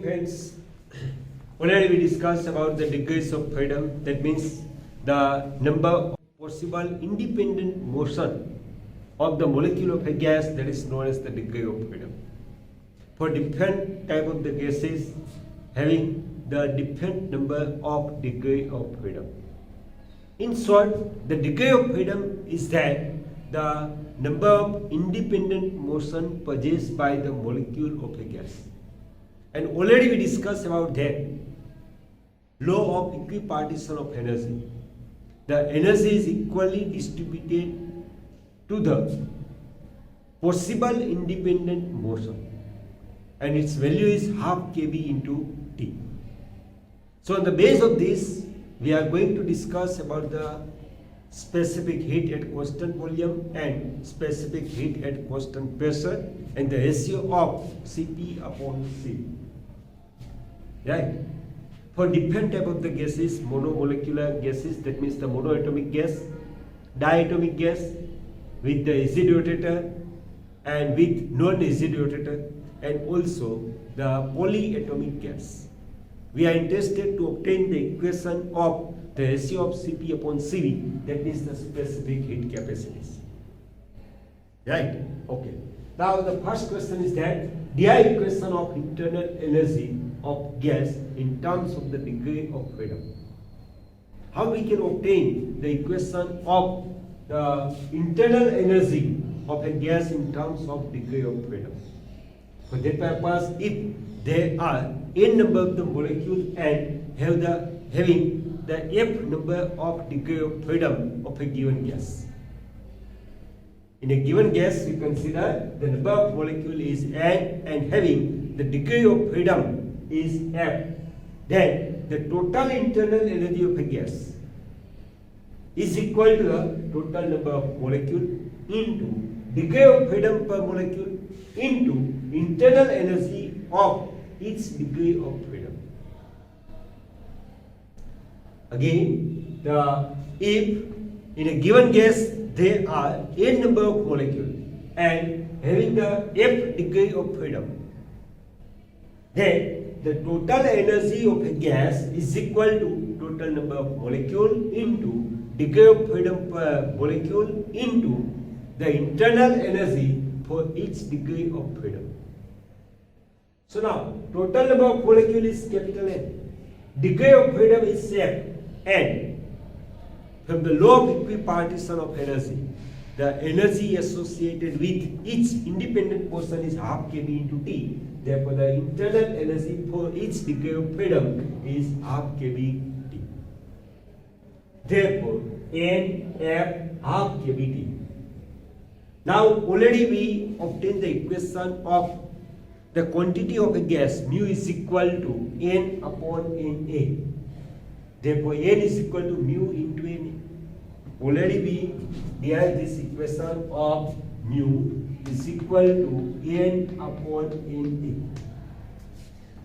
friends, already we discussed about the degrees of freedom. That means the number of possible independent motion of the molecule of a gas, that is known as the degree of freedom. For different type of the gases having the different number of degree of freedom. In short, the degree of freedom is that the number of independent motion possessed by the molecule of a gas. And already we discussed about that law of equipartition of energy. The energy is equally distributed to the possible independent motion, and its value is half kb into T. So on the base of this, we are going to discuss about the specific heat at constant volume and specific heat at constant pressure and the ratio of Cp upon C. Right? For different type of the gases, monomolecular gases, that means the monoatomic gas, diatomic gas with the acid rotator and with non-acid rotator, and also the polyatomic gas. We are interested to obtain the equation of the ratio of Cp upon Cv, that is the specific heat capacities. Right? Okay. Now the first question is that the equation of internal energy of gas in terms of the degree of freedom. How we can obtain the equation of the internal energy of a gas in terms of degree of freedom? For that purpose, if there are n number of the molecules and having the f number of degree of freedom of a given gas. In a given gas, we consider the number of molecule is n and having the degree of freedom is f. Then the total internal energy of a gas is equal to the total number of molecule into degree of freedom per molecule into internal energy of each degree of freedom. Again, if in a given gas there are n number of molecules and having the f degree of freedom, then the total energy of a gas is equal to total number of molecule into degree of freedom per molecule into the internal energy for each degree of freedom. So now, total number of molecule is capital N. Degree of freedom is f, and from the law of equipartition of energy, the energy associated with each independent motion is half kb into T. Therefore, the internal energy for each degree of freedom is half kb T. Therefore, N F half kb T. Now, already we obtained the equation of the quantity of a gas, mu is equal to N upon Na. Therefore, N is equal to mu into Na. Already we derived this equation of mu is equal to N upon Na.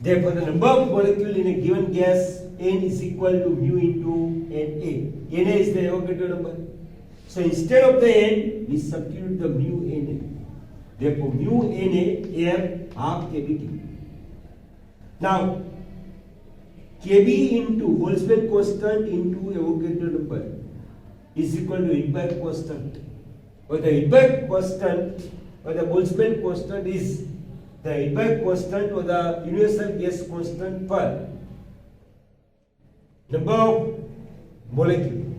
Therefore, the number of molecules in a given gas N is equal to mu into Na. Na is the Avogadro number. So instead of the N, we substitute the mu Na. Therefore, mu Na F half kbt. Now, kb into Boltzmann constant into Avogadro number is equal to Rydberg constant. Or the Rydberg constant or the Boltzmann constant is the Rydberg constant or the universal gas constant per number of molecule.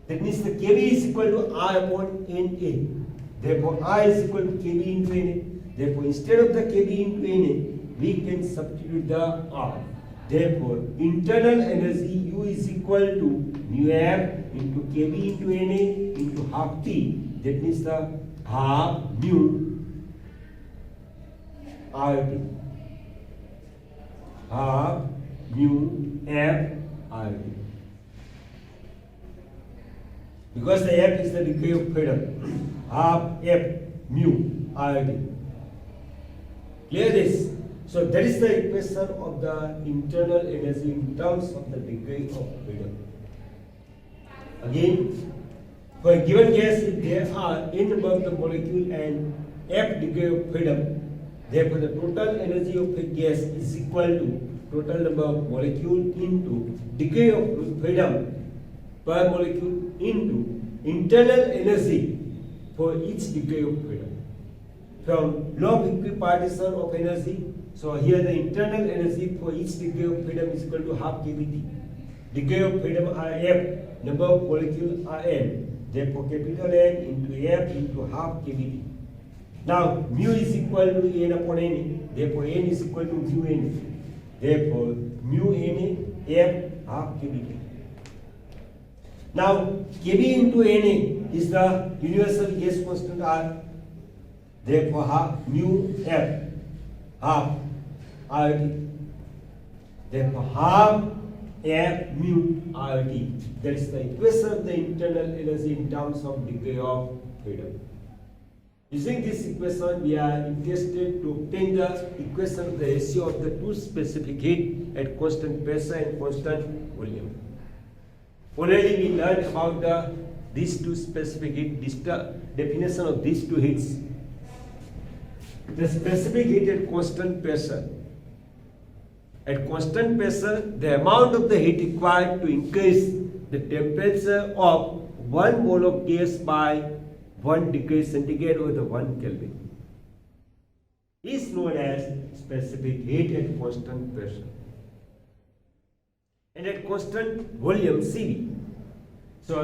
That means the kb is equal to R upon Na. Therefore, R is equal to kb into Na. Therefore, instead of the kb into Na, we can substitute the R. Therefore, internal energy U is equal to mu F into kb into Na into half T. That means the half mu RT. Half mu F RT. Because the F is the degree of freedom. Half F mu RT. Clear this? So that is the equation of the internal energy in terms of the degree of freedom. Again, for a given gas, if there are n number of the molecule and f degree of freedom, Therefore, the total energy of a gas is equal to total number of molecules into degree of freedom per molecule into internal energy for each degree of freedom. From law of equipartition of energy, so here the internal energy for each degree of freedom is equal to half kBT. Degree of freedom are F, number of molecules are N. Therefore, capital N into F into half kBT. Now, mu is equal to N upon N. Therefore, N is equal to mu N. Therefore, mu N F half kBT. Now, kB into Na is the universal gas constant R. Therefore, half mu F half RT. Therefore, half F mu RT. That is the equation of the internal energy in terms of degree of freedom. Using this equation, we are interested to obtain the equation of the ratio of the two specific heat at constant pressure and constant volume. Already we learned about these two specific heat, the definition of these two heats. The specific heat at constant pressure. At constant pressure, the amount of the heat required to increase the temperature of 1 mole of gas by 1 degree centigrade or the 1 Kelvin is known as specific heat at constant pressure. And at constant volume, CV. So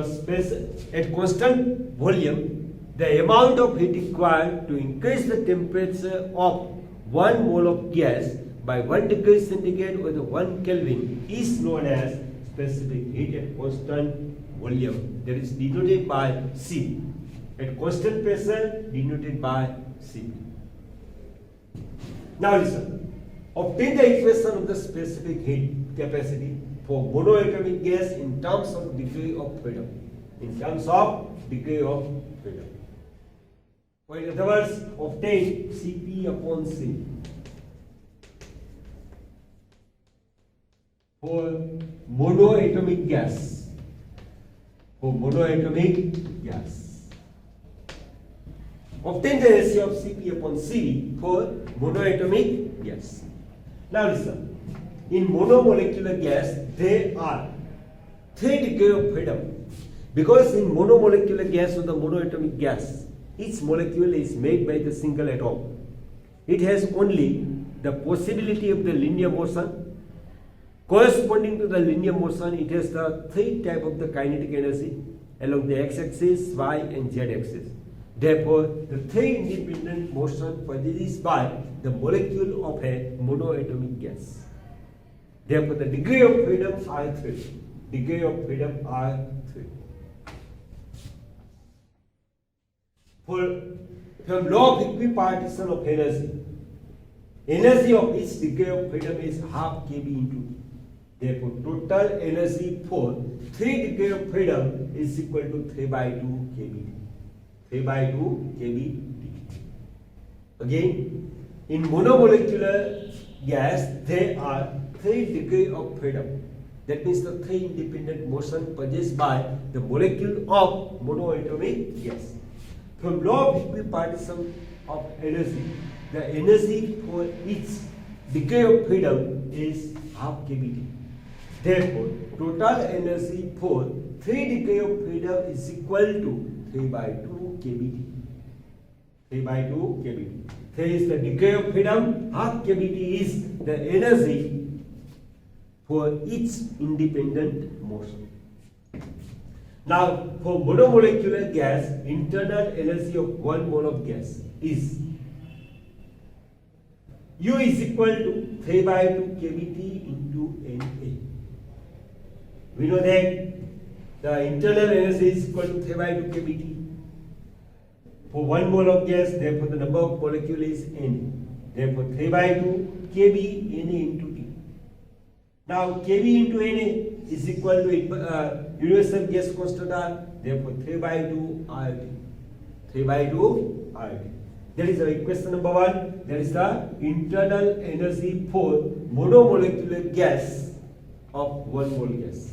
at constant volume, the amount of heat required to increase the temperature of 1 mole of gas by 1 degree centigrade or the 1 Kelvin is known as specific heat at constant volume. That is denoted by C. At constant pressure, denoted by C. Now listen. Obtain the equation of the specific heat capacity for monoatomic gas in terms of degree of freedom. In terms of degree of freedom. Or in other words, obtain Cp upon C for monoatomic gas. For monoatomic gas. Obtain the ratio of Cp upon Cv for monoatomic gas. Now listen. In monomolecular gas, there are 3 degrees of freedom. Because in monomolecular gas or the monoatomic gas, each molecule is made by the single atom. It has only the possibility of the linear motion. Corresponding to the linear motion, it has the 3 types of the kinetic energy along the x-axis, y and z-axis. Therefore, the 3 independent motion produced by the molecule of a monoatomic gas. Therefore, the degree of freedom are 3. Degree of freedom are 3. From law of equipartition of energy, energy of each degree of freedom is half kB into T. Therefore, total energy for 3 degrees of freedom is equal to 3 by 2 kB. 3 by 2 kB. Again, in monomolecular gas, there are 3 degrees of freedom. That means the 3 independent motion possessed by the molecule of monoatomic gas. From law of equipartition of energy, the energy for each degree of freedom is half kBT. Therefore, total energy for 3 degrees of freedom is equal to 3 by 2 kBT. 3 by 2 kBT. 3 is the degree of freedom, half kBT is the energy for each independent motion. Now, for monomolecular gas, internal energy of 1 mole of gas is U is equal to 3 by 2 kBT into Na. We know that the internal energy is equal to 3 by 2 kBT. For 1 mole of gas, therefore the number of molecule is N. Therefore 3 by 2 kB Na into T. Now kB into Na is equal to universal gas constant R. Therefore 3 by 2 RT. 3 by 2 RT. That is the equation number 1. That is the internal energy for monomolecular gas of 1 mole gas.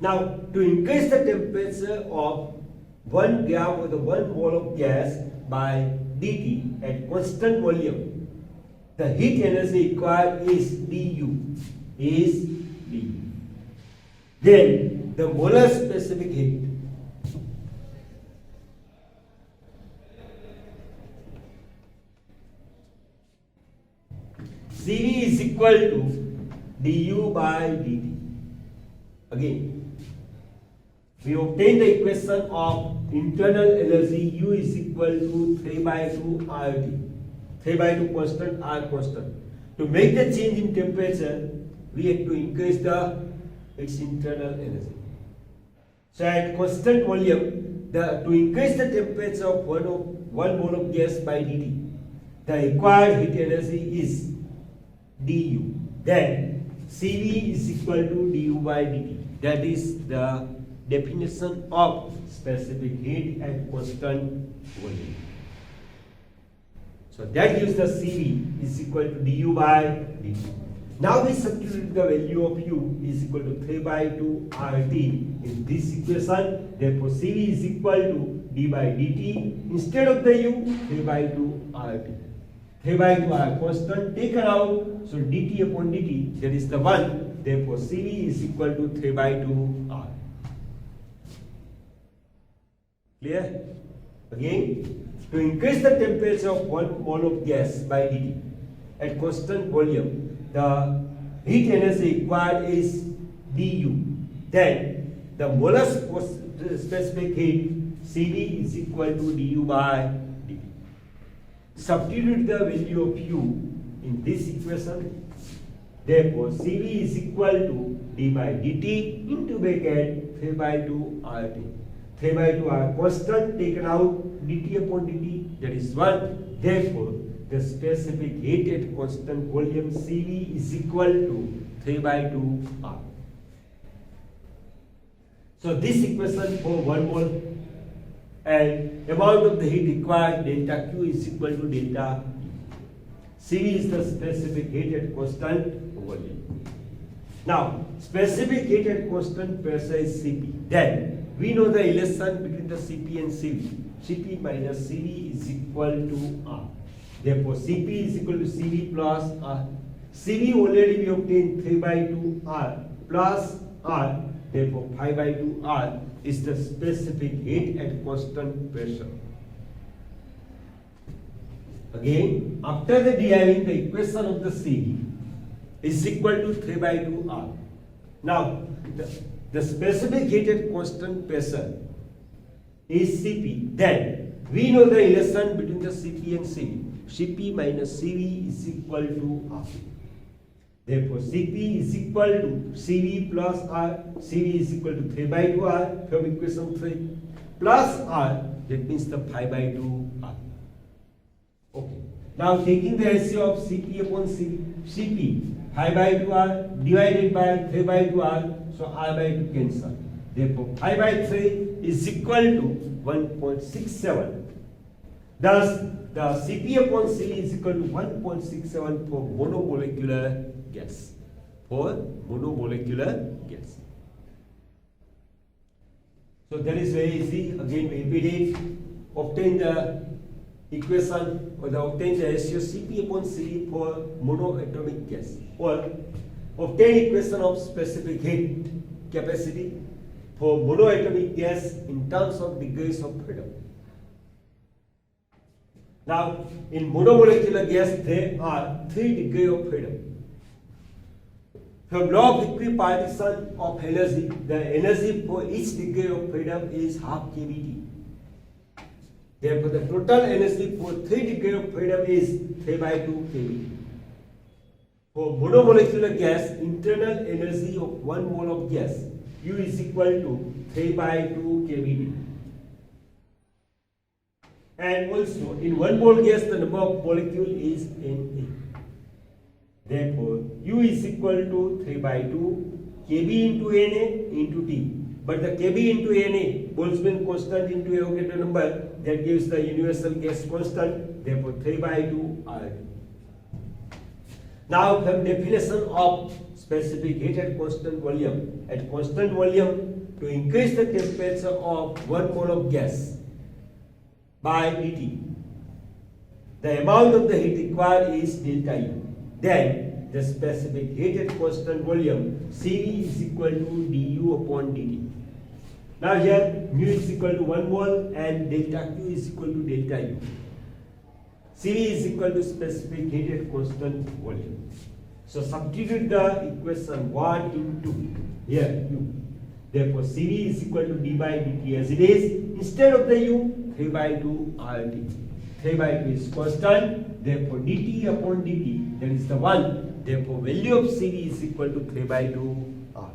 Now, to increase the temperature of 1 gram or the 1 mole of gas by dt at constant volume, the heat energy required is du. Then the molar specific heat Cv is equal to du by dt. Again, we obtain the equation of internal energy U is equal to 3 by 2 RT. 3 by 2 constant, R constant. To make the change in temperature, we have to increase its internal energy. So at constant volume, to increase the temperature of 1 mole of gas by dt, the required heat energy is du. Then Cv is equal to du by dt. That is the definition of specific heat at constant volume. So that gives the Cv is equal to du by dt. Now we substitute the value of U is equal to 3 by 2 RT in this equation. Therefore, Cv is equal to d by dt. Instead of the U, 3 by 2 RT. 3 by 2 are constant taken out. So dt upon dt, that is the 1. Therefore, Cv is equal to 3 by 2 R. Clear? Again, to increase the temperature of 1 mole of gas by dt at constant volume, the heat energy required is du. Then the molar specific heat Cv is equal to du by dt. Substitute the value of U in this equation. Therefore, Cv is equal to d by dt into bracket 3 by 2 RT. 3 by 2 are constant taken out, dt upon dt, that is 1. Therefore, the specific heat at constant volume Cv is equal to 3 by 2 R. So this equation for 1 mole and amount of the heat required delta Q is equal to delta E. Cv is the specific heat at constant volume. Now, specific heat at constant pressure is Cp. Then we know the relation between the Cp and Cv. Cp minus Cv is equal to R. Therefore, Cp is equal to Cv plus R. Cv already we obtained 3 by 2 R plus R. Therefore, 5 by 2 R is the specific heat at constant pressure. Again, after the deriving the equation of the Cv is equal to 3 by 2 R. Now, the specific heat at constant pressure is Cp. Then we know the relation between the Cp and Cv. Cp minus Cv is equal to R. Therefore, Cp is equal to Cv plus R. Cv is equal to 3 by 2 R from equation 3 plus R. That means the 5 by 2 R. Okay. Now taking the ratio of Cp upon Cv. Cp 5 by 2 R divided by 3 by 2 R. So R by 2 cancel. Therefore, 5 by 3 is equal to 1.67. Thus, the Cp upon Cv is equal to 1.67 for monomolecular gas. So that is very easy. Again, we repeat it. Obtain the equation or obtain the ratio Cp upon Cv for monoatomic gas, or obtain equation of specific heat capacity for monoatomic gas in terms of degrees of freedom. Now, in monomolecular gas, there are 3 degrees of freedom. From law of equipartition of energy, the energy for each degree of freedom is half kBT. Therefore, the total energy for 3 degrees of freedom is 3 by 2 kBT. For monomolecular gas, internal energy of 1 mole of gas, U is equal to 3 by 2 kBT. And also, in 1 mole gas, the number of molecules is Na. Therefore, U is equal to 3 by 2 Kb into Na into T. But the Kb into Na, Boltzmann constant into Avogadro number, that gives the universal gas constant. Therefore, 3 by 2 RT. Now, from definition of specific heat at constant volume. At constant volume, to increase the temperature of 1 mole of gas by dt, the amount of the heat required is delta U. Then the specific heated constant volume Cv is equal to du upon dt. Now here mu is equal to 1 mole and delta Q is equal to delta U. Cv is equal to specific heated constant volume. So substitute the equation 1 into here U. Therefore Cv is equal to d by dt as it is. Instead of the U, 3 by 2 RT. 3 by 2 is constant. Therefore dt upon dt, that is the 1. Therefore value of Cv is equal to 3 by 2 R.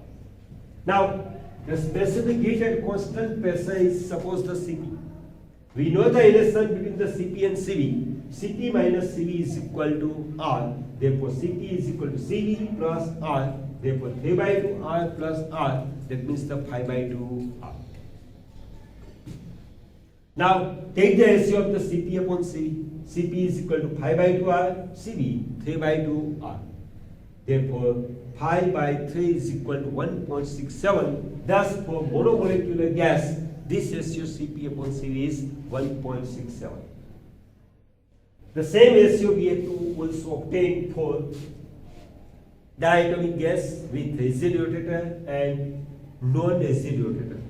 Now the specific heated constant pressure is suppose the Cp. We know the relation between the Cp and Cv. Cp minus Cv is equal to R. Therefore Cp is equal to Cv plus R. Therefore 3 by 2 R plus R. That means the 5 by 2 R. Now take the ratio of the Cp upon Cv. Cp is equal to 5 by 2 R. Cv 3 by 2 R. Therefore 5 by 3 is equal to 1.67. Thus for monomolecular gas, this ratio Cp upon Cv is 1.67. The same ratio we have to also obtain for diatomic gas with acid rotator and non-acid rotator,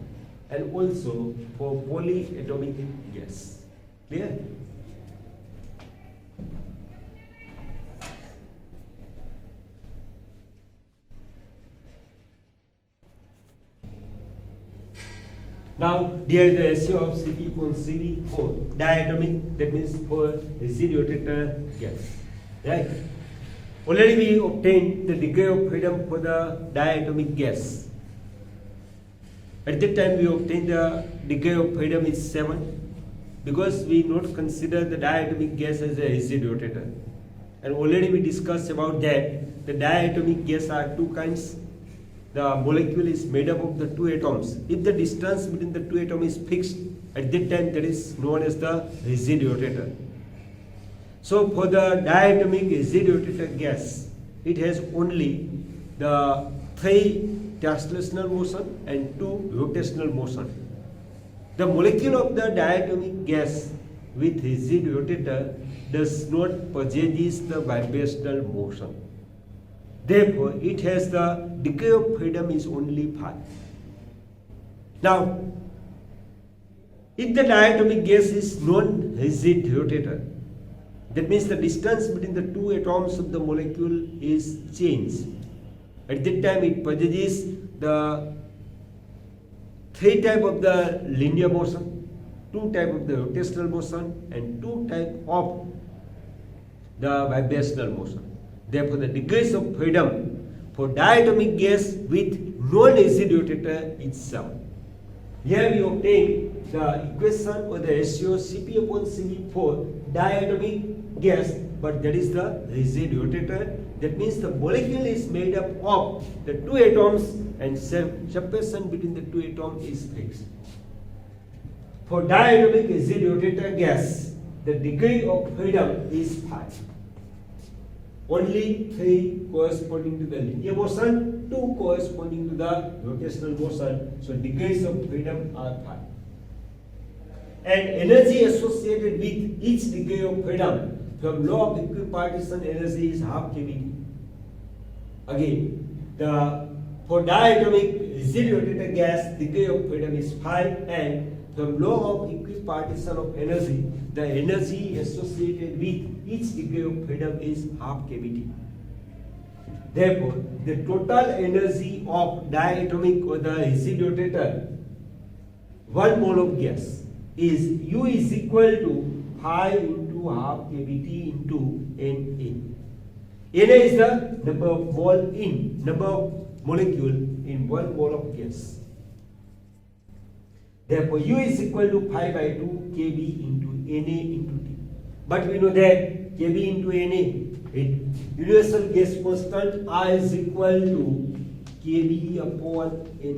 and also for polyatomic gas. Clear? Now, here is the ratio of Cp upon Cv for diatomic, that means for acid rotator gas. Right? Already we obtained the degree of freedom for the diatomic gas. At that time we obtained the degree of freedom is 7 because we not consider the diatomic gas as a acid rotator. And already we discussed about that. The diatomic gas are two kinds. The molecule is made up of the two atoms. If the distance between the two atoms is fixed, at that time that is known as the acid rotator. So for the diatomic acid rotator gas, it has only the 3 translational motion and 2 rotational motion. The molecule of the diatomic gas with acid rotator does not possess the vibrational motion. Therefore, it has the degree of freedom is only 5. Now, if the diatomic gas is non-acid rotator, that means the distance between the two atoms of the molecule is changed. At that time, it possesses the 3 type of the linear motion, 2 type of the rotational motion, and 2 type of the vibrational motion. Therefore, the degrees of freedom for diatomic gas with non-acid rotator is 7. Here we obtain the equation or the ratio Cp upon Cv for diatomic gas, but that is the acid rotator. That means the molecule is made up of the two atoms and separation between the two atoms is fixed. For diatomic acid rotator gas, the degree of freedom is 5. Only 3 corresponding to the linear motion, 2 corresponding to the rotational motion. So degrees of freedom are 5. And energy associated with each degree of freedom from law of equipartition energy is half kV. Again, for diatomic acid rotator gas, degree of freedom is 5, and from law of equipartition of energy, the energy associated with each degree of freedom is half kVt. Therefore, the total energy of diatomic or the acid rotator, 1 mole of gas, is U is equal to 5 into half kVt into Na. Na is the number of molecule in 1 mole of gas. Therefore, U is equal to 5 by 2 kV into Na into T. But we know that kV into Na, universal gas constant I is equal to kV upon Na.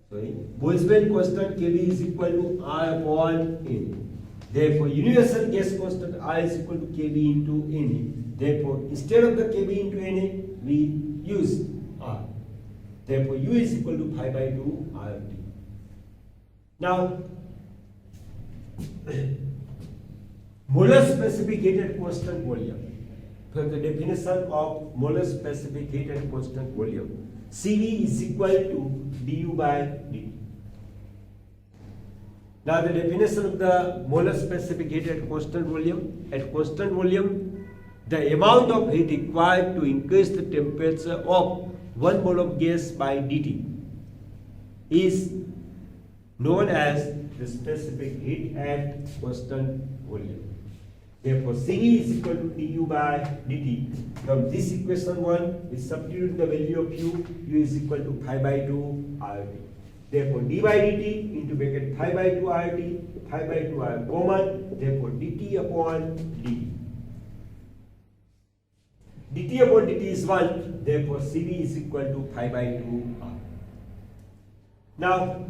Sorry, Boltzmann constant kV is equal to I upon Na. Therefore, universal gas constant I is equal to kV into Na. Therefore, instead of the kV into Na, we use R. Therefore, U is equal to 5 by 2 RT. Now, Molar specificated constant volume. From the definition of molar specificated constant volume, Cv is equal to du by dt. Now the definition of the molar specificated constant volume. At constant volume, the amount of heat required to increase the temperature of 1 mole of gas by dt is known as the specific heat at constant volume. Therefore, Cv is equal to du by dt. From this equation 1, we substitute the value of u is equal to pi by 2 RT. Therefore, d by dt into bracket pi by 2 RT, pi by 2 are common, therefore dt upon dt. dt upon dt is 1, therefore Cv is equal to pi by 2 R. Now,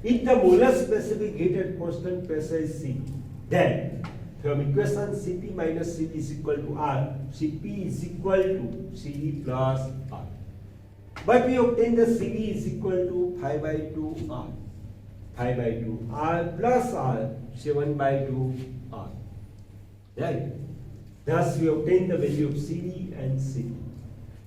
if the molar specific heat at constant pressure is C, then from equation Cp minus Cv is equal to R, Cp is equal to Cv plus R. But we obtain the Cv is equal to pi by 2 R. Pi by 2 R plus R, 7 by 2 R. Right? Thus we obtain the value of Cv and Cp.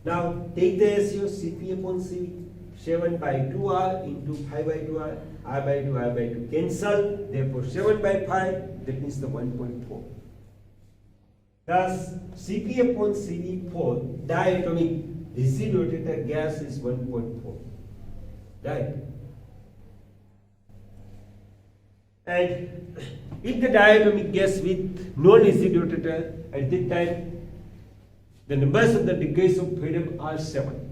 Now take the ratio Cp upon Cv. 7 by 2R into pi by 2R, R by 2, R by 2 cancel. Therefore 7 by 5, that means the 1.4. Thus Cp upon Cv for diatomic rigid rotator gas is 1.4. Right? And if the diatomic gas with non-rigid rotator, at that time the numbers of the degrees of freedom are 7.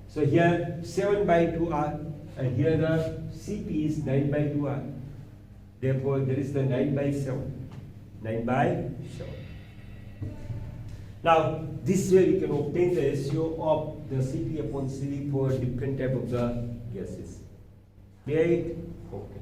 So here 7 by 2R, and here the Cp is 9 by 2R. Therefore there is the 9 by 7. 9 by 7. Now this way we can obtain the ratio of the Cp upon Cv for different type of the gases. Right? Okay.